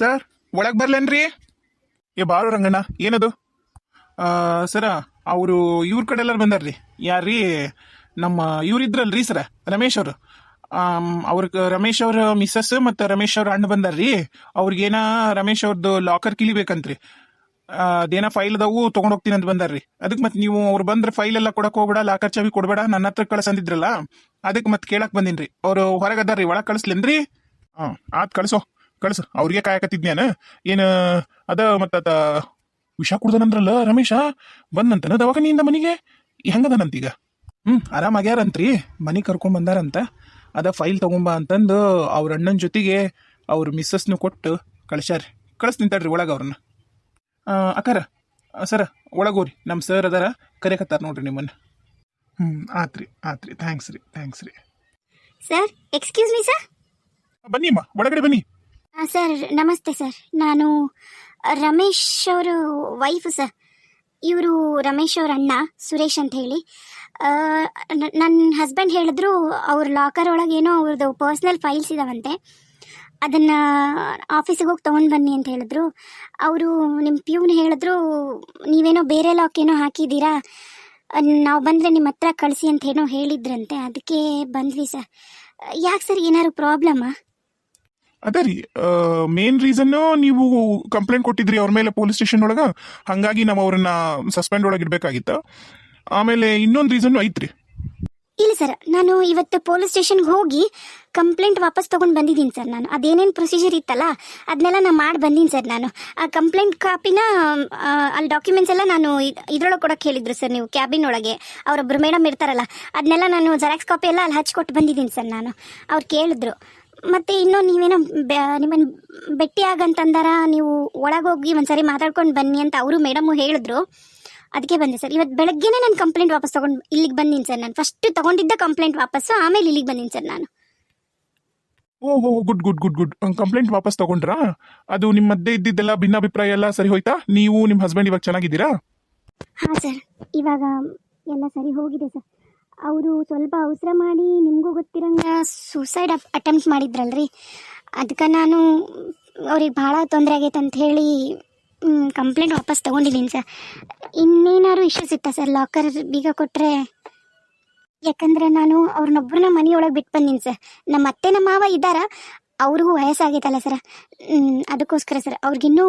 Sir ಒಳಗೆ ಬರ್ಲೇನ್ರಿ? ಏ ಬಾರು ರಂಗಣ್ಣ, ಏನದು? ಸರ ಅವರು ಇವ್ರ ಕಡೆ ಎಲ್ಲರೂ ಬಂದಾರ್ರಿ. ಯಾರ್ರೀ? ನಮ್ಮ ಇವ್ರಿದ್ರಲ್ರಿ ಸರ, ರಮೇಶ್ ಅವರು. ಅವ್ರ ರಮೇಶ್ ಅವ್ರ ಮಿಸ್ಸಸ್ ಮತ್ತು ರಮೇಶ್ ಅವ್ರ ಅಣ್ಣ ಬಂದಾರ್ರಿ. ಅವ್ರಿಗೇನ ರಮೇಶ್ ಅವ್ರದ್ದು ಲಾಕರ್ ಕಿಲಿಬೇಕಂತ್ರಿ. ಅದೇನ ಫೈಲ್ ಅದಾವು ತೊಗೊಂಡು ಹೋಗ್ತೀನಿ ಅಂತ ಬಂದಾರ್ರಿ. ಅದಕ್ಕೆ ಮತ್ತೆ ನೀವು ಅವ್ರು ಬಂದ್ರೆ ಫೈಲ್ ಎಲ್ಲ ಕೊಡಕ್ ಹೋಗ್ಬೇಡ, ಲಾಕರ್ ಚಾವಿ ಕೊಡ್ಬೇಡ, ನನ್ನ ಹತ್ರ ಕಳ್ಸಂದಿದ್ರಲ್ಲ, ಅದಕ್ಕೆ ಮತ್ತೆ ಕೇಳಕ್ ಬಂದಿನ್ರಿ. ಅವ್ರು ಹೊರಗದಾರ್ರಿ, ಒಳಗೆ ಕಳಿಸ್ಲೇನ್ರಿ? ಆತ್ ಕಳ್ಸು. ಅವ್ರಿಗೆ ಕಾಯಕತ್ತಿದ್ನ್ಯಾನ ಏನು ಅದ ಮತ್ತ ವಿಷ ಕುಡ್ದನಂದ್ರಲ್ಲ ರಮೇಶ, ಬಂದಂತನ ದವಾಖಾನಿಯಿಂದ ಮನೆಗೆ. ಹೆಂಗದನಂತೀಗ? ಆರಾಮಾಗ್ಯಾರಂತ್ರಿ. ಮನೆಗೆ ಕರ್ಕೊಂಡ್ ಬಂದಾರಂತ. ಅದ ಫೈಲ್ ತಗೊಂಬ ಅಂತಂದು ಅವ್ರ ಅಣ್ಣನ ಜೊತೆಗೆ ಅವ್ರ ಮಿಸ್ಸಸ್ನು ಕೊಟ್ಟು ಕಳ್ಸ್ಯಾರಿ. ನಿಂತಾಡ್ರಿ ಒಳಗೆ ಅವ್ರನ್ನ. ಅಕ್ಕಾರ ಸರ ಒಳಗೋರಿ, ನಮ್ಮ ಸರ್ ಅದಾರ, ಕರೆಯಕತ್ತಾರ ನೋಡ್ರಿ ನಿಮ್ಮನ್ನ. ಆತ್ರಿ ಥ್ಯಾಂಕ್ಸ್ ರೀ. Sir, excuse me sir. ಬನ್ನಿಮ್ಮ, ಒಳಗಡೆ ಬನ್ನಿ. ಸರ್ ನಮಸ್ತೆ ಸರ್. ನಾನು ರಮೇಶ್ ಅವರು ವೈಫು ಸರ್. ಇವರು ರಮೇಶ್ ಅವ್ರ ಅಣ್ಣ ಸುರೇಶ್ ಅಂತ ಹೇಳಿ. ನನ್ನ ಹಸ್ಬೆಂಡ್ ಹೇಳಿದ್ರು ಅವ್ರ ಲಾಕರ್ ಒಳಗೆ ಏನೋ ಅವ್ರದ್ದು ಪರ್ಸ್ನಲ್ ಫೈಲ್ಸ್ ಇದಾವಂತೆ, ಅದನ್ನು ಆಫೀಸಿಗೆ ಹೋಗಿ ತೊಗೊಂಡು ಬನ್ನಿ ಅಂತ ಹೇಳಿದ್ರು. ಅವರು ನಿಮ್ಮ ಪ್ಯೂನ್ ಹೇಳಿದ್ರು ನೀವೇನೋ ಬೇರೆ ಲಾಕ್ ಏನೋ ಹಾಕಿದ್ದೀರಾ, ನಾವು ಬಂದರೆ ನಿಮ್ಮ ಹತ್ರ ಕಳಿಸಿ ಅಂತ ಏನೋ ಹೇಳಿದ್ರಂತೆ. ಅದಕ್ಕೆ ಬಂದ್ವಿ ಸರ್. ಯಾಕೆ ಸರ್, ಏನಾದ್ರು ಪ್ರಾಬ್ಲಮ್ಮಾ? ಅದೇ ರೀ, ಮೇನ್ ರೀಸನ್ ನೀವು ಕಂಪ್ಲೇಂಟ್ ಕೊಟ್ಟಿದ್ರಿ ಅವ್ರ ಮೇಲೆ ಪೊಲೀಸ್ ಸ್ಟೇಷನ್ ಒಳಗೆ, ಹಾಗಾಗಿ ನಾವು ಅವ್ರನ್ನ ಸಸ್ಪೆಂಡ್ ಒಳಗೆ ಇಡಬೇಕಾಗಿತ್ತು. ಆಮೇಲೆ ಇನ್ನೊಂದು ರೀಸನ್ ಐತ್ರಿ. ಇಲ್ಲ ಸರ್, ನಾನು ಇವತ್ತು ಪೊಲೀಸ್ ಸ್ಟೇಷನ್ಗೆ ಹೋಗಿ ಕಂಪ್ಲೇಂಟ್ ವಾಪಸ್ ತೊಗೊಂಡು ಬಂದಿದ್ದೀನಿ ಸರ್. ನಾನು ಅದೇನೇನು ಪ್ರೊಸೀಜರ್ ಇತ್ತಲ್ಲ ಅದನ್ನೆಲ್ಲ ನಾನು ಮಾಡಿ ಬಂದೀನಿ ಸರ್. ನಾನು ಆ ಕಂಪ್ಲೇಂಟ್ ಕಾಪಿನ ಅಲ್ಲಿ ಡಾಕ್ಯುಮೆಂಟ್ಸ್ ಎಲ್ಲ ನಾನು ಇದ್ರೊಳಗೆ ಕೊಡೋಕೆ ಹೇಳಿದ್ರು ಸರ್. ನೀವು ಕ್ಯಾಬಿನ್ ಒಳಗೆ ಅವರೊಬ್ಬರು ಮೇಡಮ್ ಇರ್ತಾರಲ್ಲ, ಅದನ್ನೆಲ್ಲ ನಾನು ಜೆರಾಕ್ಸ್ ಕಾಪಿ ಎಲ್ಲ ಅಲ್ಲಿ ಹಚ್ಕೊಟ್ಟು ಬಂದಿದ್ದೀನಿ ಸರ್. ನಾನು ಅವ್ರು ಕೇಳಿದ್ರು. ಮತ್ತು ಇನ್ನೂ ನೀವೇನೋ ನಿಮ್ಮನ್ನು ಭೇಟಿ ಆಗಂತಂದಾರ, ನೀವು ಒಳಗೋಗಿ ಒಂದ್ಸರಿ ಮಾತಾಡ್ಕೊಂಡು ಬನ್ನಿ ಅಂತ ಅವರು ಮೇಡಮು ಹೇಳಿದ್ರು. ಅದಕ್ಕೆ ಬಂದೆ ಸರ್. ಇವತ್ತು ಬೆಳಗ್ಗೆನೇ ನಾನು ಕಂಪ್ಲೇಂಟ್ ವಾಪಸ್ ತೊಗೊಂಡು ಇಲ್ಲಿಗೆ ಬಂದೀನಿ ಸರ್. ನಾನು ಫಸ್ಟ್ ತೊಗೊಂಡಿದ್ದ ಕಂಪ್ಲೇಂಟ್ ವಾಪಸ್ಸು, ಆಮೇಲೆ ಇಲ್ಲಿಗೆ ಬಂದೀನಿ ಸರ್ ನಾನು. ಓಹೋ, ಗುಡ್. ಕಂಪ್ಲೇಂಟ್ ವಾಪಸ್ ತಗೊಂಡ್ರಾ? ಅದು ನಿಮ್ಮ ಮಧ್ಯೆ ಇದ್ದಿದ್ದೆಲ್ಲ ಭಿನ್ನಾಭಿಪ್ರಾಯ ಎಲ್ಲ ಸರಿ ಹೋಯ್ತಾ? ನೀವು ನಿಮ್ಮ ಹಸ್ಬೆಂಡ್ ಇವಾಗ ಚೆನ್ನಾಗಿದ್ದೀರಾ? ಹಾಂ ಸರ್, ಇವಾಗ ಎಲ್ಲ ಸರಿ ಹೋಗಿದೆ ಸರ್. ಅವರು ಸ್ವಲ್ಪ ಅವಸರ ಮಾಡಿ ನಿಮಗೂ ಗೊತ್ತಿರಂಗ ಸೂಸೈಡ್ ಅಟೆಂಪ್ಟ್ ಮಾಡಿದ್ರಲ್ರಿ, ಅದಕ್ಕೆ ನಾನು ಅವ್ರಿಗೆ ಭಾಳ ತೊಂದರೆ ಆಗೈತೆ ಅಂತ ಹೇಳಿ ಕಂಪ್ಲೇಂಟ್ ವಾಪಸ್ ತೊಗೊಂಡಿದ್ದೀನಿ ಸರ್. ಇನ್ನೇನಾದ್ರು ಇಶ್ಯೂಸ್ ಇತ್ತಾ ಸರ್? ಲಾಕರ್ ಬೀಗ ಕೊಟ್ಟರೆ, ಯಾಕಂದರೆ ನಾನು ಅವ್ರನ್ನೊಬ್ಬರನ್ನ ಮನೆಯೊಳಗೆ ಬಿಟ್ಟು ಬಂದೀನಿ ಸರ್. ನಮ್ಮ ಅತ್ತೆ ನಮ್ಮ ಮಾವ ಇದ್ದಾರ, ಅವ್ರಿಗೂ ವಯಸ್ಸಾಗೈತಲ್ಲ ಸರ್, ಅದಕ್ಕೋಸ್ಕರ ಸರ್. ಅವ್ರಿಗಿನ್ನೂ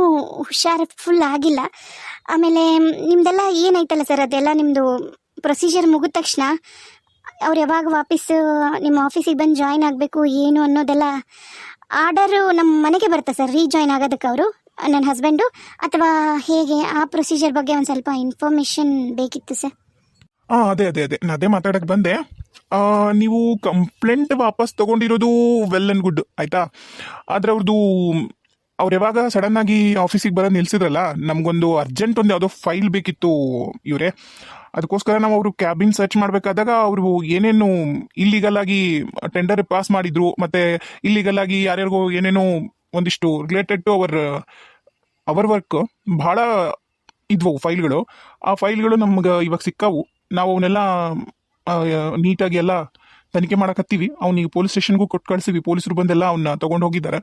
ಹುಷಾರು ಫುಲ್ ಆಗಿಲ್ಲ. ಆಮೇಲೆ ನಿಮ್ಮದೆಲ್ಲ ಏನೈತಲ್ಲ ಸರ್, ಅದೆಲ್ಲ ನಿಮ್ಮದು ಪ್ರೊಸೀಜರ್ ಮುಗಿದ ತಕ್ಷಣ ಅವ್ರು ಯಾವಾಗ ವಾಪಸ್ ನಿಮ್ಮ ಆಫೀಸಿಗೆ ಬಂದು ಜಾಯ್ನ್ ಆಗಬೇಕು ಏನು ಅನ್ನೋದೆಲ್ಲ ಆರ್ಡರು ನಮ್ಮ ಮನೆಗೆ ಬರುತ್ತೆ ಸರ್, ರೀಜಾಯ್ನ್ ಆಗೋದಕ್ಕೆ ಅವರು, ನನ್ನ ಹಸ್ಬೆಂಡು, ಅಥವಾ ಹೇಗೆ? ಆ ಪ್ರೊಸೀಜರ್ ಬಗ್ಗೆ ಒಂದು ಸ್ವಲ್ಪ ಇನ್ಫಾರ್ಮೇಷನ್ ಬೇಕಿತ್ತು ಸರ್. ಅದೇ ನಾನು ಅದೇ ಮಾತಾಡಕ್ಕೆ ಬಂದೆ. ನೀವು ಕಂಪ್ಲೇಂಟ್ ವಾಪಸ್ ತೊಗೊಂಡಿರೋದು ವೆಲ್ ಆ್ಯಂಡ್ ಗುಡ್ ಆಯಿತಾ. ಆದರೆ ಅವ್ರು ಯಾವಾಗ ಸಡನ್ ಆಗಿ ಆಫೀಸಿಗೆ ಬರೋದು ನಿಲ್ಸಿದ್ರಲ್ಲ, ನಮಗೊಂದು ಅರ್ಜೆಂಟ್ ಒಂದು ಯಾವುದೋ ಫೈಲ್ ಬೇಕಿತ್ತು ಇವರೇ. ಅದಕ್ಕೋಸ್ಕರ ನಾವು ಅವರು ಕ್ಯಾಬಿನ್ ಸರ್ಚ್ ಮಾಡಬೇಕಾದಾಗ ಅವರು ಏನೇನು ಇಲ್ಲಿಗಲ್ ಆಗಿ ಟೆಂಡರ್ ಪಾಸ್ ಮಾಡಿದ್ರು, ಮತ್ತು ಇಲ್ಲಿಗಲ್ ಆಗಿ ಯಾರ್ಯಾರಿಗೋ ಏನೇನೋ ಒಂದಿಷ್ಟು ರಿಲೇಟೆಡ್ ಟು ಅವರ್ ವರ್ಕ್ ಭಾಳ ಇದ್ವು ಫೈಲ್ಗಳು. ಆ ಫೈಲ್ಗಳು ನಮ್ಗೆ ಇವಾಗ ಸಿಕ್ಕಾವು. ನಾವು ಅವನ್ನೆಲ್ಲ ನೀಟಾಗಿ ಎಲ್ಲ ತನಿಖೆ ಮಾಡಕತ್ತೀವಿ. ಅವ್ನಿಗೆ ಪೊಲೀಸ್ ಸ್ಟೇಷನ್ಗೂ ಕೊಟ್ಟು ಕಳಿಸಿವಿ. ಪೊಲೀಸರು ಬಂದೆಲ್ಲ ಅವನ್ನ ತೊಗೊಂಡು ಹೋಗಿದ್ದಾರೆ.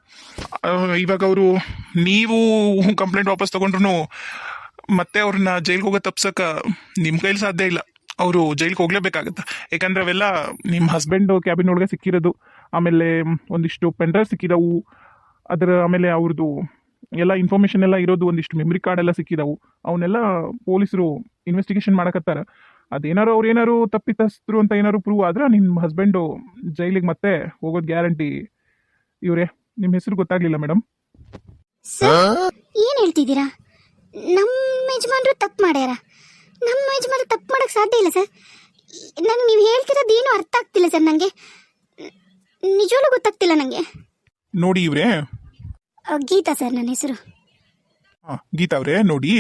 ಇವಾಗ ನೀವು ಕಂಪ್ಲೇಂಟ್ ವಾಪಸ್ ತೊಗೊಂಡ್ರು ಮತ್ತೆ ಅವ್ರನ್ನ ಜೈಲ್ಗೆ ಹೋಗೋ ತಪ್ಸಕ್ಕೆ ನಿಮ್ಮ ಕೈಲಿ ಸಾಧ್ಯ ಇಲ್ಲ. ಅವರು ಜೈಲ್ಗೆ ಹೋಗ್ಲೇಬೇಕಾಗತ್ತೆ. ಯಾಕಂದ್ರೆ ಅವೆಲ್ಲ ನಿಮ್ಮ ಹಸ್ಬೆಂಡ್ ಕ್ಯಾಬಿನ್ ಒಳಗೆ ಸಿಕ್ಕಿರೋದು, ಆಮೇಲೆ ಒಂದಿಷ್ಟು ಪೆನ್ಡ್ರೈವ್ ಸಿಕ್ಕಿದವು, ಆಮೇಲೆ ಅವ್ರದ್ದು ಎಲ್ಲ ಇನ್ಫಾರ್ಮೇಷನ್ ಎಲ್ಲ ಇರೋದು, ಒಂದಿಷ್ಟು ಮೆಮರಿ ಕಾರ್ಡ್ ಎಲ್ಲ ಸಿಕ್ಕಿದವು. ಅವನ್ನೆಲ್ಲ ಪೊಲೀಸರು ಇನ್ವೆಸ್ಟಿಗೇಷನ್ ಮಾಡಕತ್ತಾರ. ಅದೇನಾರು ಅವ್ರು ಏನಾರು ತಪ್ಪಿತಸ್ಥರು ಅಂತ ಏನಾರು ಪ್ರೂವ್ ಆದ್ರೆ ನಿಮ್ಮ ಹಸ್ಬೆಂಡು ಜೈಲಿಗೆ ಮತ್ತೆ ಹೋಗೋದು ಗ್ಯಾರಂಟಿ. ಇವರೇ, ನಿಮ್ಮ ಹೆಸರು ಗೊತ್ತಾಗ್ಲಿಲ್ಲ ಮೇಡಮ್? ಏನು ಹೇಳ್ತಿದ್ದೀರಾ? ನಮ್ಮ ಯಜಮಾನ್ರು ತಪ್ಪು ಮಾಡ್ಯಾರ? ನಮ್ಮ ಯಜಮಾನ್ರು ತಪ್ಪು ಮಾಡೋಕ್ಕೆ ಸಾಧ್ಯ ಇಲ್ಲ ಸರ್. ನನಗೆ ನೀವು ಹೇಳ್ತಿರೋದು ಏನು ಅರ್ಥ ಆಗ್ತಿಲ್ಲ ಸರ್. ನನಗೆ ನಿಜವಾಗ್ಲೂ ಗೊತ್ತಾಗ್ತಿಲ್ಲ ನನಗೆ. ನೋಡಿ ಇವರೇ, ಗೀತಾ ಸರ್ ನನ್ನ ಹೆಸರು. ಗೀತಾ ಅವರೇ, ನೋಡಿ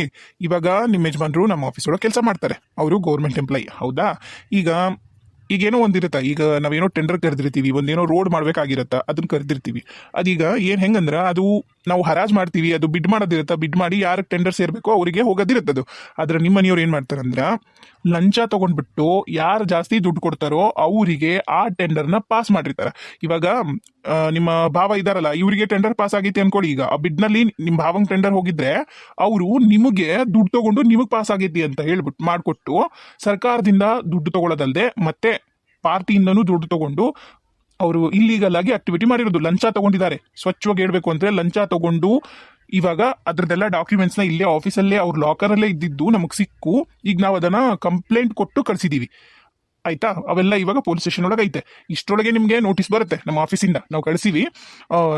ಇವಾಗ ನಿಮ್ಮ ಯಜಮಾನ್ರು ನಮ್ಮ ಆಫೀಸ್ ಒಳಗೆ ಕೆಲಸ ಮಾಡ್ತಾರೆ. ಅವರು ಗೌರ್ಮೆಂಟ್ ಎಂಪ್ಲಾಯಿ, ಹೌದಾ? ಈಗೇನೋ ಒಂದಿರುತ್ತಾ, ಈಗ ನಾವೇನೋ ಟೆಂಡರ್ ಕರೆದಿರ್ತೀವಿ, ಒಂದೇನೋ ರೋಡ್ ಮಾಡ್ಬೇಕಾಗಿರತ್ತಾ, ಅದನ್ನ ಕರೆದಿರ್ತೀವಿ. ಅದೀಗ ಏನು ಹೆಂಗಂದ್ರೆ, ಅದು ನಾವು ಹರಾಜ್ ಮಾಡ್ತೀವಿ, ಅದು ಬಿಡ್ ಮಾಡೋದಿರತ್ತಾ, ಬಿಡ್ ಮಾಡಿ ಯಾರಿಗೆ ಟೆಂಡರ್ ಸೇರಬೇಕೋ ಅವರಿಗೆ ಹೋಗೋದಿರುತ್ತೆ ಅದು. ಆದ್ರೆ ನಿಮ್ಮ ಮನೆಯವ್ರು ಏನು ಮಾಡ್ತಾರಂದ್ರೆ, ಲಂಚ ತಗೊಂಡ್ಬಿಟ್ಟು ಯಾರು ಜಾಸ್ತಿ ದುಡ್ಡು ಕೊಡ್ತಾರೋ ಅವರಿಗೆ ಆ ಟೆಂಡರ್ನ ಪಾಸ್ ಮಾಡಿರ್ತಾರೆ. ಇವಾಗ ನಿಮ್ಮ ಭಾವ ಇದಾರಲ್ಲ, ಇವರಿಗೆ ಟೆಂಡರ್ ಪಾಸ್ ಆಗೈತಿ ಅನ್ಕೊಳ್ಳಿ. ಈಗ ಆ ಬಿಡ್ನಲ್ಲಿ ನಿಮ್ಮ ಭಾವಂಗ್ ಟೆಂಡರ್ ಹೋಗಿದ್ರೆ ಅವರು ನಿಮಗೆ ದುಡ್ಡು ತಗೊಂಡು ನಿಮಗೆ ಪಾಸ್ ಆಗೈತಿ ಅಂತ ಹೇಳ್ಬಿಟ್ಟು ಮಾಡಿಕೊಟ್ಟು ಸರ್ಕಾರದಿಂದ ದುಡ್ಡು ತಗೊಳ್ಳೋದಲ್ದೆ ಮತ್ತೆ ಪಾರ್ಟಿಯಿಂದನೂ ದುಡ್ಡು ತಗೊಂಡು ಅವರು ಇಲ್ಲೀಗಲ್ ಆಗಿ ಆಕ್ಟಿವಿಟಿ ಮಾಡಿರೋದು. ಲಂಚ ತಗೊಂಡಿದ್ದಾರೆ. ಸ್ವಚ್ಛವಾಗಿ ಹೇಳ್ಬೇಕು ಅಂದ್ರೆ ಲಂಚ ತಗೊಂಡು ಇವಾಗ ಅದ್ರದ್ದೆಲ್ಲ ಡಾಕ್ಯುಮೆಂಟ್ಸ್ನ ಇಲ್ಲೇ ಆಫೀಸಲ್ಲೇ ಅವ್ರ ಲಾಕರಲ್ಲೇ ಇದ್ದಿದ್ದು ನಮಗೆ ಸಿಕ್ಕು. ಈಗ ನಾವು ಅದನ್ನ ಕಂಪ್ಲೇಂಟ್ ಕೊಟ್ಟು ಕಳಿಸಿದೀವಿ. ಆಯ್ತಾ? ಅವೆಲ್ಲ ಇವಾಗ ಪೊಲೀಸ್ ಸ್ಟೇಷನ್ ಒಳಗೆ ಐತೆ. ಇಷ್ಟರೊಳಗೆ ನಿಮಗೆ ನೋಟಿಸ್ ಬರುತ್ತೆ ನಮ್ಮ ಆಫೀಸಿಂದ. ನಾವು ಕಳಿಸಿವಿ,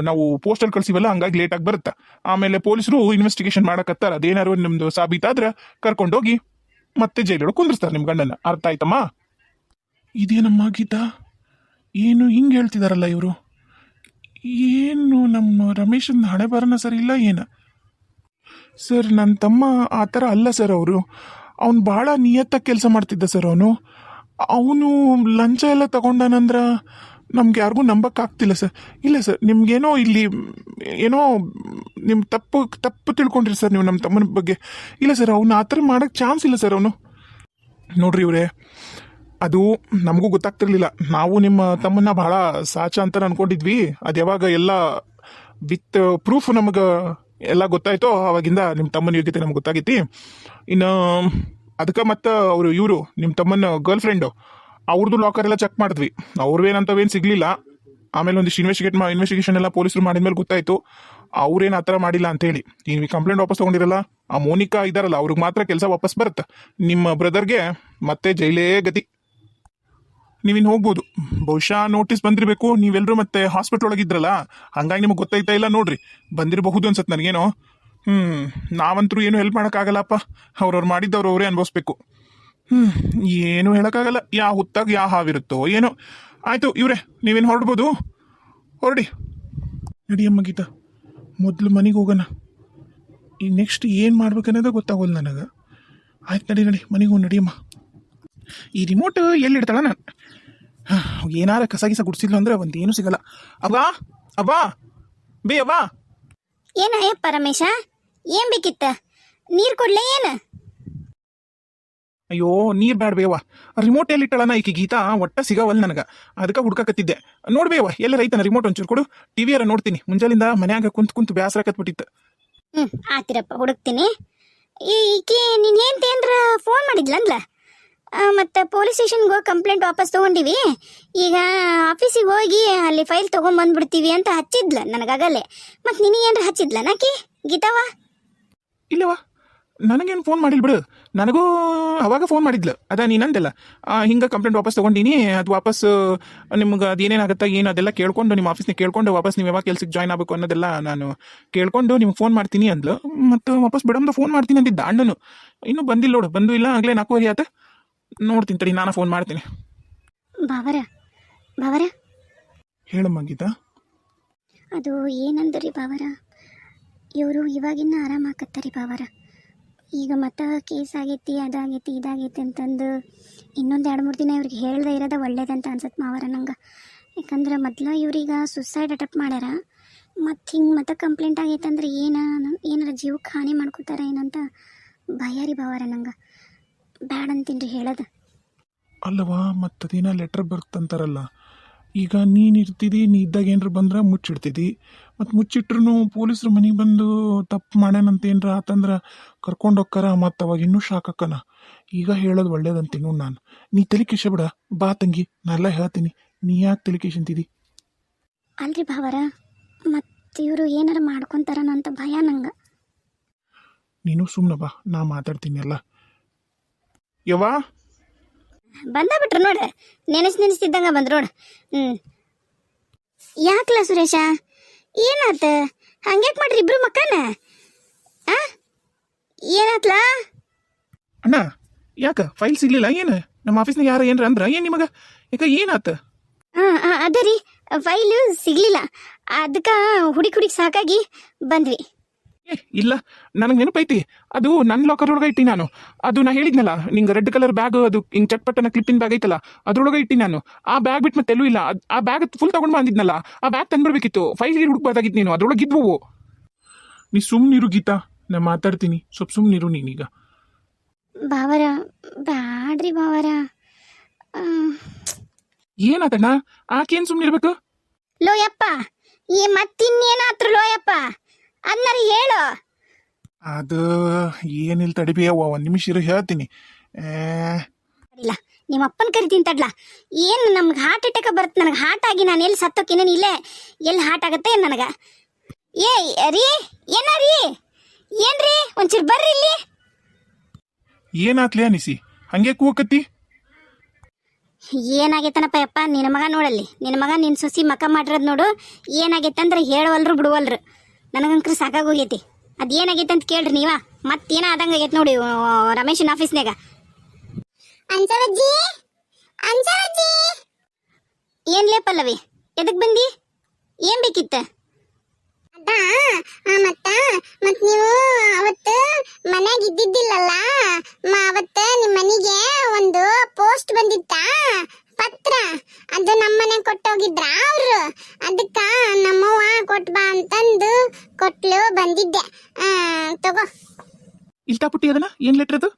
ನಾವು ಪೋಸ್ಟಲ್ಲಿ ಕಳಿಸಿವಲ್ಲ, ಹಂಗಾಗಿ ಲೇಟ್ ಆಗಿ ಬರುತ್ತೆ. ಆಮೇಲೆ ಪೊಲೀಸರು ಇನ್ವೆಸ್ಟಿಗೇಷನ್ ಮಾಡಕತ್ತಾರ. ಅದೇನಾದ್ರು ನಿಮ್ದು ಸಾಬೀತಾದ್ರೆ ಕರ್ಕೊಂಡೋಗಿ ಮತ್ತೆ ಜೈಲೊಳಗೆ ಕುಂದಿರ್ಸ್ತಾರೆ ನಿಮ್ಮ ಗಂಡನ. ಅರ್ಥ ಆಯ್ತಮ್ಮ? ಇದೇನಮ್ಮ ಗೀತಾ, ಏನು ಹಿಂಗೆ ಹೇಳ್ತಿದಾರಲ್ಲ ಇವರು? ಏನು ನಮ್ಮ ರಮೇಶನ್ ಹಣೆ ಬರನ ಸರಿ ಇಲ್ಲ ಏನ? ಸರ್, ನನ್ನ ತಮ್ಮ ಆ ಥರ ಅಲ್ಲ ಸರ್. ಅವನು ಭಾಳ ನಿಯತ್ತಾಗಿ ಕೆಲಸ ಮಾಡ್ತಿದ್ದ ಸರ್. ಅವನು ಲಂಚ ಎಲ್ಲ ತಗೊಂಡಾನಂದ್ರ ನಮ್ಗೆ ಯಾರಿಗೂ ನಂಬಕ್ಕಾಗ್ತಿಲ್ಲ ಸರ್. ಇಲ್ಲ ಸರ್, ನಿಮ್ಗೇನೋ ಇಲ್ಲಿ ಏನೋ ನಿಮ್ಮ ತಪ್ಪು ತಿಳ್ಕೊಂಡ್ರಿ ಸರ್ ನೀವು ನಮ್ಮ ತಮ್ಮನ ಬಗ್ಗೆ. ಇಲ್ಲ ಸರ್, ಅವನು ಆ ಥರ ಮಾಡೋಕ್ಕೆ ಚಾನ್ಸ್ ಇಲ್ಲ ಸರ್. ನೋಡ್ರಿ ಇವರೇ, ಅದು ನಮಗೂ ಗೊತ್ತಾಗ್ತಿರ್ಲಿಲ್ಲ. ನಾವು ನಿಮ್ಮ ತಮ್ಮನ್ನ ಬಹಳ ಸಾಚ ಅಂತ ಅನ್ಕೊಂಡಿದ್ವಿ. ಅದು ಯಾವಾಗ ಎಲ್ಲ ವಿತ್ ಪ್ರೂಫ್ ನಮಗೆ ಎಲ್ಲ ಗೊತ್ತಾಯ್ತೋ ಅವಾಗಿಂದ ನಿಮ್ಮ ತಮ್ಮನ ಯೋಗ್ಯತೆ ನಮ್ಗೆ ಗೊತ್ತಾಗೈತಿ. ಇನ್ನು ಅದಕ್ಕೆ ಮತ್ತೆ ಇವರು ನಿಮ್ಮ ತಮ್ಮನ ಗರ್ಲ್ ಫ್ರೆಂಡು ಅವ್ರದ್ದು ಲಾಕರ್ ಎಲ್ಲ ಚೆಕ್ ಮಾಡಿದ್ವಿ. ಅವ್ರವೇನಂತವೇನು ಸಿಗ್ಲಿಲ್ಲ. ಆಮೇಲೆ ಒಂದಿಷ್ಟು ಇನ್ವೆಸ್ಟಿಗೇಷನ್ ಎಲ್ಲ ಪೊಲೀಸರು ಮಾಡಿದ್ಮೇಲೆ ಗೊತ್ತಾಯ್ತು ಅವ್ರೇನು ಆ ಥರ ಮಾಡಿಲ್ಲ ಅಂತೇಳಿ. ನೀವು ಕಂಪ್ಲೇಂಟ್ ವಾಪಸ್ ತೊಗೊಂಡಿರಲ್ಲ, ಆ ಮೋನಿಕಾ ಇದಾರಲ್ಲ, ಅವ್ರಿಗೆ ಮಾತ್ರ ಕೆಲಸ ವಾಪಸ್ ಬರುತ್ತೆ. ನಿಮ್ಮ ಬ್ರದರ್ಗೆ ಮತ್ತೆ ಜೈಲೇ ಗತಿ. ನೀವಿನ್ ಹೋಗ್ಬೋದು. ಬಹುಶಃ ನೋಟಿಸ್ ಬಂದಿರಬೇಕು. ನೀವೆಲ್ಲರೂ ಮತ್ತೆ ಹಾಸ್ಪಿಟ್ಲ್ ಒಳಗಿದ್ರಲ್ಲ, ಹಂಗಾಗಿ ನಿಮಗೆ ಗೊತ್ತಾಯ್ತಾ ಇಲ್ಲ ನೋಡ್ರಿ. ಬಂದಿರಬಹುದು ಅನ್ಸತ್ತೆ ನನಗೇನೋ. ನಾವಂತರೂ ಏನು ಹೆಲ್ಪ್ ಮಾಡೋಕ್ಕಾಗಲ್ಲಪ್ಪ. ಅವ್ರವ್ರು ಮಾಡಿದ್ದವ್ರು ಅವರೇ ಅನ್ಭವಿಸ್ಬೇಕು. ಏನು ಹೇಳೋಕ್ಕಾಗಲ್ಲ. ಯಾವ ಹುತ್ತಾಗ ಯಾವ ಹಾವಿರುತ್ತೋ ಏನೋ. ಆಯಿತು ಇವ್ರೆ, ನೀವೇನು ಹೊರಡ್ಬೋದು, ಹೊರಡಿ. ನಡಿಯಮ್ಮ ಗೀತಾ, ಮೊದಲು ಮನೆಗೆ ಹೋಗೋಣ. ಈಗ ನೆಕ್ಸ್ಟ್ ಏನು ಮಾಡ್ಬೇಕನ್ನೋದೇ ಗೊತ್ತಾಗೋಲ್ಲ ನನಗೆ. ಆಯ್ತು, ನಡಿ ಮನೆಗೆ ಹೋಗಿ ನಡಿಯಮ್ಮ. ಈ ರಿಮೋಟ್ ಎಲ್ಲಿಡ್ತಾಳ ನಾನು? ಏನಾರ ಕಸ ಗುಡ್ಸಿಲ್ಲ ಅಂದ್ರೆ ಒಂದೇನು ಸಿಗಲ್ಲ. ಅವ್ವಾ ಬೇ ಅವ್ವಾ. ಏನಯ್ಯಪ್ಪ ರಮೇಶ, ಏನ್ ಬೇಕಿತ್ತ? ನೀರ್ ಕೊಡ್ಲೇ ಏನ? ಅಯ್ಯೋ, ನೀರ್ ಬ್ಯಾಡ ಬೇವ. ರಿಮೋಟ್ ಎಲ್ಲಿಟ್ಟಳನ ಈಕಿ ಗೀತಾ ಒಟ್ಟ ಸಿಗವಲ್ಲ ನನಗೆ. ಅದಕ್ಕೆ ಹುಡ್ಕಕತ್ತಿದ್ದೆ. ನೋಡ್ಬೇವ, ಎಲ್ಲ ರೈತನ ರಿಮೋಟ್ ಒಂಚೂರು ಕೊಡು. ಟಿವಿಯಾರ ನೋಡ್ತೀನಿ. ಮುಂಜಾಲಿಂದ ಮನ್ಯಾಗ ಕುಂತ್ ಬೇಸರಕತ್ಬಿಟ್ಟಿತ್ತು. ಆತಿರಪ್ಪ, ಹುಡುಕ್ತೀನಿ. ಈಕಿ ನೀನ್ ಏನ್ರ ಫೋನ್ ಮಾಡಿದ್ಲಂದ್ಲ? ಮತ್ತೆ ಪೊಲೀಸ್ ಸ್ಟೇಷನ್ಗೆ ಹೋಗಿ ಕಂಪ್ಲೇಂಟ್ ವಾಪಸ್ ತೊಗೊಂಡಿವಿ. ಈಗ ಆಫೀಸಿಗೆ ಹೋಗಿ ಅಲ್ಲಿ ಫೈಲ್ ತೊಗೊಂಬಂದ್ಬಿಡ್ತೀವಿ ಅಂತ ಹಚ್ಚಿದ್ಲ ನನಗಾಗಲ್ಲೇ. ಮತ್ತು ನಿನಗೇನ್ರ ಹಚ್ಚಿದ್ಲ ನಾಕಿ ಗೀತಾವ? ಇಲ್ಲವಾ, ನನಗೇನು ಫೋನ್ ಮಾಡಿಲ್ಲ ಬಿಡು. ನನಗೂ ಅವಾಗ ಫೋನ್ ಮಾಡಿದ್ಲು. ಅದ ನೀನಂದೆಲ್ಲ ಹಿಂಗೆ ಕಂಪ್ಲೇಂಟ್ ವಾಪಸ್ ತೊಗೊಂಡಿನಿ, ಅದು ವಾಪಸ್ ನಿಮ್ಗೆ ಅದೇನೇನಾಗತ್ತಾ ಏನು ಅದೆಲ್ಲ ಕೇಳ್ಕೊಂಡು ನಿಮ್ಮ ಆಫೀಸ್ನಾಗ ಕೇಳ್ಕೊಂಡು ವಾಪಸ್ ನೀವು ಯಾವಾಗ ಕೆಲ್ಸಕ್ಕೆ ಜಾಯ್ನ್ ಆಗಬೇಕು ಅನ್ನೋದೆಲ್ಲ ನಾನು ಕೇಳ್ಕೊಂಡು ನಿಮ್ಗೆ ಫೋನ್ ಮಾಡ್ತೀನಿ ಅಂದ್ಲು. ಮತ್ತು ವಾಪಸ್ ಬಿಡಮ್ದು ಫೋನ್ ಮಾಡ್ತೀನಿ ಅಂದಿದ್ದ ಅಣ್ಣನು. ಇನ್ನೂ ಬಂದಿಲ್ಲ ನೋಡು. ಬಂದು ಇಲ್ಲ, ಆಗಲೇ 4:15 ಆತ. ನೋಡ್ತೀನಿ ತಡಿ, ನಾನು ಫೋನ್ ಮಾಡ್ತೀನಿ. ಬಾವರ ಹೇಳಮ್ಮ ಗೀತಾ. ಅದು ಏನಂದ್ರಿ ಬಾವರ, ಇವರು ಇವಾಗಿನ್ನ ಆರಾಮಾಕತ್ತಾರಿ ಬಾವರ. ಈಗ ಮತ್ತೆ ಕೇಸ್ ಆಗೈತಿ, ಅದಾಗೈತಿ, ಇದಾಗೈತಿ ಅಂತಂದು ಇನ್ನೊಂದು 2-3 ದಿನ ಇವ್ರಿಗೆ ಹೇಳ್ದೆ ಇರೋದ ಒಳ್ಳೇದಂತ ಅನ್ಸತ್ತೆ ಮಾವರ ನಂಗೆ. ಯಾಕಂದ್ರೆ ಮೊದಲು ಇವ್ರೀಗ ಸುಸೈಡ್ ಅಟೆಂಪ್ಟ್ ಮಾಡ್ಯಾರ. ಮತ್ತು ಹಿಂಗೆ ಮತ್ತೆ ಕಂಪ್ಲೇಂಟ್ ಆಗೈತೆ ಅಂದ್ರೆ ಏನಾರ ಜೀವಕ್ಕೆ ಹಾನಿ ಮಾಡ್ಕೊತಾರ ಏನಂತ ಭಯ ರೀ ಬಾವರ ನಂಗೆ. ಬ್ಯಾಡ ಅಂತೀನಿ ರೀ ಹೇಳೋದು. ಅಲ್ಲವಾ, ಮತ್ತದೇನ ಲೆಟ್ರ್ ಬರ್ತಂತಾರಲ್ಲ. ಈಗ ನೀನು ಇರ್ತಿದ್ದಿ, ನೀ ಇದ್ದಾಗ ಏನಾರ ಬಂದ್ರೆ ಮುಚ್ಚಿಡ್ತಿದ್ದಿ. ಮತ್ತು ಮುಚ್ಚಿಟ್ರು ಪೊಲೀಸರು ಮನೆಗೆ ಬಂದು ತಪ್ಪು ಮಾಡ್ಯಾನಂತ ಏನಾರ ಆತಂದ್ರೆ ಕರ್ಕೊಂಡು ಹೋಗ್ತಾರ. ಮತ್ತು ಅವಾಗ ಇನ್ನೂ ಶಾಕ್ ಅಕ್ಕನ. ಈಗ ಹೇಳೋದು ಒಳ್ಳೇದಂತೀನಿ ನಾನು. ನೀ ತಲೆ ಕಿಶ ಬಿಡ. ಬಾ ತಂಗಿ, ನಾನೆಲ್ಲ ಹೇಳ್ತೀನಿ. ನೀ ಯಾಕೆ ತಲೆ ಕಿಶಂತಿದ್ದಿ? ಅಲ್ರಿ ಭಾವರ, ಮತ್ತು ಇವರು ಏನಾರ ಮಾಡ್ಕೊತಾರನ ಅಂತ ಭಯ ನಂಗೆ. ನೀನು ಸುಮ್ಮನೆ ಬಾ, ನಾ ಮಾತಾಡ್ತೀನಿ ಎಲ್ಲ. ಯವ್ವಾ ಬಿಟ್ರು ನೋಡು, ನೆನೆಸ್ತಿದ್ದಂಗ ಬಂದ್ರು ನೋಡು. ಯಾಕಲ ಸುರೇಶ, ಏನಾತ? ಹಂಗ್ಯಾಕೆ ಮಾಡ್ರಿ ಇಬ್ರು ಮಕ್ಕನ? ಏನಾತ್ಲ ಅಣ್ಣ? ಯಾಕ ಫೈಲ್ ಸಿಗ್ಲಿಲ್ಲ ಏನು? ನಮ್ಮ ಆಫೀಸ್ನಾಗ ಯಾರು ಏನ್ರ ಅಂದ್ರ ಏನು ನಿಮಗೆ? ಯಾಕ ಏನಾತ? ಅದ ರೀ, ಫೈಲು ಸಿಗ್ಲಿಲ್ಲ. ಅದಕ್ಕೆ ಹುಡುಕಿ ಸಾಕಾಗಿ ಬಂದ್ವಿ. ಇಲ್ಲ, ನನಗೆ ನೆನಪೈತಿ. ಅದು ನನ್ನ ಲಾಕರ್ ಒಳಗೆ ಇಟ್ಟಿ ನಾನು. ಅದು ನಾ ಹೇಳಿದ್ನಲ್ಲ ನಿಂಗೆ, ರೆಡ್ ಕಲರ್ ಬ್ಯಾಗ್, ಅದು ಹಿಂಗೆ ಚಟ್ಪಟ್ಟನ ಕ್ಲಿಪ್ಪಿನ ಬ್ಯಾಗ್ ಐತಲ್ಲ, ಅದ್ರೊಳಗೆ ಇಟ್ಟಿ ನಾನು. ಆ ಬ್ಯಾಗ್ ಬಿಟ್ಟು ಮತ್ತೆ ಎಲ್ಲೂ ಇಲ್ಲ. ಆ ಬ್ಯಾಗ್ ಫುಲ್ ತಗೊಂಡು ಬಂದಿದ್ನಲ್ಲ, ಆ ಬ್ಯಾಗ್ ತಂದ್ಬಿಡ್ಬೇಕಿತ್ತು. ಫೈಲ್ ಹುಡುಕ್ಬಾರ್ದಾಗಿತ್ತು ನೀನು. ಅದ್ರೊಳಗೆ ಇದ್ವು. ನೀ ಸುಮ್ಮನಿರು ಗೀತಾ, ನಾ ಮಾತಾಡ್ತೀನಿ. ಸ್ವಲ್ಪ ಸುಮ್ಮನಿರು ನೀನೀಗ. ಬಾವರ ಬ್ಯಾಡ್ರಿ ಬಾವರ. ಏನಾತಣ್ಣ? ಆಕೇನ್ ಸುಮ್ನಿರ್ಬೇಕು? ಲೋಯಪ್ಪ ಈ ಮತ್ತಿನ್ನೇನಾತ್ರು ಲೋಯಪ್ಪ ಅನ್ನಾರ ಹೇಳು. ಅದು ಏನಿಲ್ಲ ತಡಿಬಿ ಅವ್ವ, ಒಂದ್ ನಿಮಿಷ ಇರು ಹೇಳ್ತೀನಿ. ಇಲ್ಲ ನಿಮ್ಮ ಅಪ್ಪನ ಕರಿತೀನಿ ತಡ್ಲ. ಏನು ನಮ್ಗೆ ಹಾರ್ಟ್ ಅಟ್ಯಾಕ್ ಬರುತ್ತೆ ನನಗೆ. ಹಾರ್ಟ್ ಆಗಿ ನಾನು ಎಲ್ಲಿ ಸತ್ತೋಕಿನೇನು ಇಲ್ಲೇ ಎಲ್ಲಿ ಹಾರ್ಟ್ ಆಗತ್ತೆ ನನಗೆ. ಏ ರೀ ಏನಾರೀ ಏನ್ರಿ ಒಂಚೂರು ಬರ್ರಿ ಇಲ್ಲಿ. ಏನಾತ್ಲೇ ಅನಿಸಿ ಹಂಗೆ ಕೂಕತ್ತಿ? ಏನಾಗೈತನಪ್ಪ ಯಪ್ಪ ನಿನ್ನ ಮಗ ನೋಡಲ್ಲಿ, ನಿನ್ನ ಮಗ ನಿನ್ನ ಸೊಸಿ ಮಕ ಮಾಡಿರೋದು ನೋಡು. ಏನಾಗೈತೆ ಅಂದ್ರೆ ಹೇಳವಲ್ರು ಬಿಡುವಲ್ರು. ನನಗಂಕ್ರು ಸಾಕಾಗೋಗೈತಿ. ಅದು ಏನಾಗೈತೆ ಅಂತ ಕೇಳ್ರಿ ನೀವ. ಮತ್ತೇನ ಆದಂಗೆ ಆಗೈತೆ ನೋಡಿ ರಮೇಶನ್ ಆಫೀಸ್ನಾಗ. ಅನ್ಸವಜ್ಜಿ ಅನ್ಸವಜ್ಜಿ ಏನ್ಲೇ ಪಲ್ಲವಿ ಎದಕ್ ಬಂದಿ? ಏನ್ ಬೇಕಿತ್ತ? ಮತ್ ನೀವು ಅವತ್ತು ಮನ್ಯಾಗ ಇದ್ದಿದ್ದಿಲ್ಲಲ್ಲ, ಅವತ್ತ ನಿಮ್ಮ ಮನೆಗೆ ಒಂದು ಪೋಸ್ಟ್ ಬಂದಿತ್ತ ಪತ್ರ. ಅದು ನಮ್ಮ ಮನೆಗೆ ಕೊಟ್ಟೋಗಿದ್ರ ಅವ್ರು. ಅದಕ್ಕ ನಮ್ಮವ್ವ ಕೊಟ್ ಬಾ ಅಂತಂದು ಕೊಟ್ಲು, ಬಂದಿದ್ದೆ. ತಗೋ. ಇಲ್ತಾ ಪುಟ್ಟಿ ಅದನ್ನ ಏನ್ ಲೆಟರ್ ಅದು?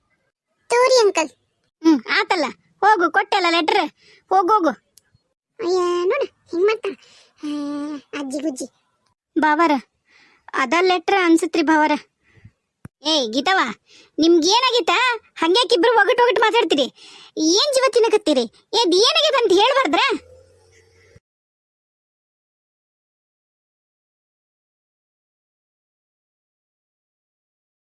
ತೋರಿ ಅಂಕಲ್. ಆತಲ್ಲ, ಹೋಗು ಕೊಟ್ಟೆಲ್ಲ ಲೆಟ್ರ್. ಹೋಗೋಗು. ಅಯ್ಯ ನೋಡ ಹಿಂಗ್ ಮಾಡ್ತಾರ ಅಜ್ಜಿ ಗುಜ್ಜಿ. ಬಾವರ ಅದ ಲೆಟ್ರ್ ಅನ್ಸತ್ರಿ ಭಾವರ. ಏಯ್ ಗೀತವ, ನಿಮ್ಗೇನಾಗೈತ? ಹಂಗ್ಯಾಕಿಬ್ರು ಒಗಟ್ ಮಾತಾಡ್ತೀರಿ? ಏನ್ ಜೀವ ತಿನ್ನಕತ್ತೀರಿ? ಏದ್ ಏನಾಗೈತೆ ಅಂತ ಹೇಳ್ಬಾರ್ದ್ರ?